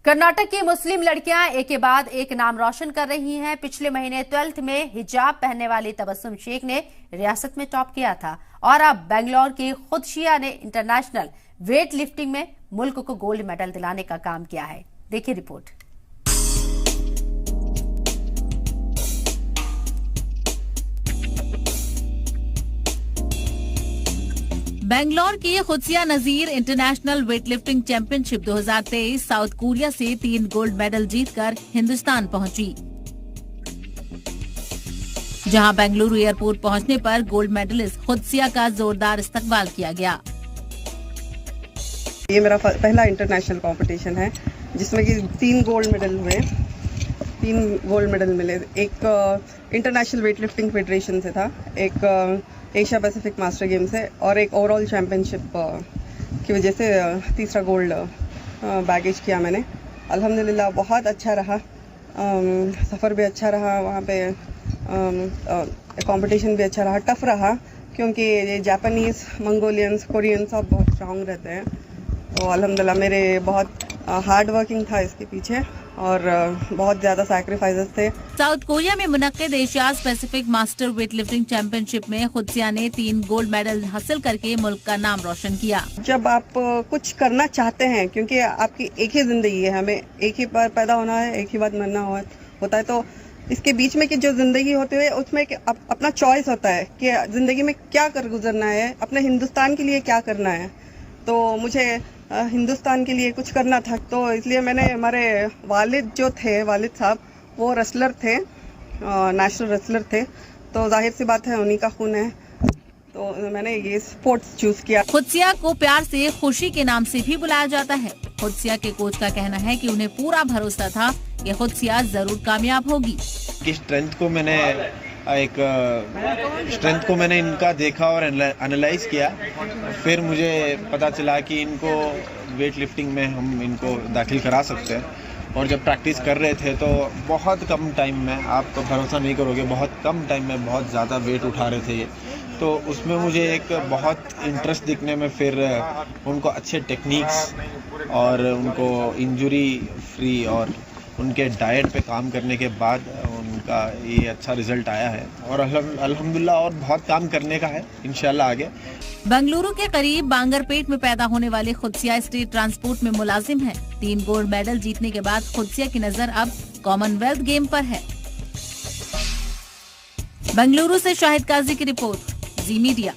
कर्नाटक की मुस्लिम लड़कियां एक के बाद एक नाम रोशन कर रही हैं। पिछले महीने 12th में हिजाब पहनने वाली तबस्सुम शेख ने रियासत में टॉप किया था और अब बेंगलोर की खुदशिया ने इंटरनेशनल वेट लिफ्टिंग में मुल्क को गोल्ड मेडल दिलाने का काम किया है। देखिए रिपोर्ट। बेंगलोर की Khudsiya Nazir international weightlifting championship 2023 South Korea से 3 गोल्ड मेडल जीतकर हिंदुस्तान पहुंची, जहां बेंगलुरु एयरपोर्ट पहुंचने पर गोल्ड मेडलिस्ट खुदसिया का जोरदार इस्तकबाल किया गया। ये मेरा पहला इंटरनेशनल कंपटीशन है जिसमें कि 3 गोल्ड मेडल हुए। 3 गोल्ड मेडल मिले। एक इंटरनेशनल वेटलिफ्टिंग फेडरेशन से था, एक एशिया पैसिफिक मास्टर गेम से और एक ओवरऑल चैम्पियनशिप की वजह से तीसरा गोल्ड बैगेज किया मैंने। अल्हम्दुलिल्लाह बहुत अच्छा रहा, सफ़र भी अच्छा रहा, वहाँ पे कंपटीशन भी अच्छा रहा, टफ रहा क्योंकि ये जापानीज़, मंगोलियंस, कोरियन सब बहुत स्ट्रांग रहते हैं। तो अल्हम्दुलिल्लाह मेरे बहुत हार्ड वर्किंग था इसके पीछे और बहुत ज्यादा सैक्रिफाइसेस थे। साउथ कोरिया में मुनक्किद Asia Pacific master weightlifting championship में खुदसिया ने 3 गोल्ड मेडल हासिल करके मुल्क का नाम रोशन किया। जब आप कुछ करना चाहते हैं, क्योंकि आपकी एक ही जिंदगी है, हमें एक ही बार पैदा होना है, एक ही बार मरना होता है, तो इसके बीच में की जो जिंदगी होती है उसमें अपना चॉइस होता है कि जिंदगी में क्या कर गुजरना है, अपने हिंदुस्तान के लिए क्या करना है। तो मुझे हिंदुस्तान के लिए कुछ करना था, तो इसलिए मैंने, हमारे वालिद जो थे, वालिद साहब वो रेसलर थे, नेशनल रेसलर थे, तो जाहिर सी बात है उन्हीं का खून है, तो मैंने ये स्पोर्ट्स चूज किया। खुदसिया को प्यार से खुशी के नाम से भी बुलाया जाता है। खुदसिया के कोच का कहना है कि उन्हें पूरा भरोसा था कि खुदसिया जरूर कामयाब होगी। स्ट्रेंथ को मैंने इनका देखा और एनालाइज किया, फिर मुझे पता चला कि इनको वेट लिफ्टिंग में हम इनको दाखिल करा सकते हैं। और जब प्रैक्टिस कर रहे थे तो बहुत कम टाइम में, आप तो भरोसा नहीं करोगे, बहुत कम टाइम में बहुत ज़्यादा वेट उठा रहे थे ये, तो उसमें मुझे एक बहुत इंटरेस्ट दिखने में, फिर उनको अच्छे टेक्निक्स और उनको इंजरी फ्री और उनके डाइट पे काम करने के बाद उनका ये अच्छा रिजल्ट आया है और अल्हम्दुलिल्लाह और बहुत काम करने का है इंशाल्लाह आगे। बेंगलुरु के करीब बांगरपेट में पैदा होने वाले खुदसिया स्टेट ट्रांसपोर्ट में मुलाजिम है। 3 गोल्ड मेडल जीतने के बाद खुदसिया की नजर अब कॉमनवेल्थ गेम पर है। बेंगलुरु से शाहिद काजी की रिपोर्ट, जी मीडिया।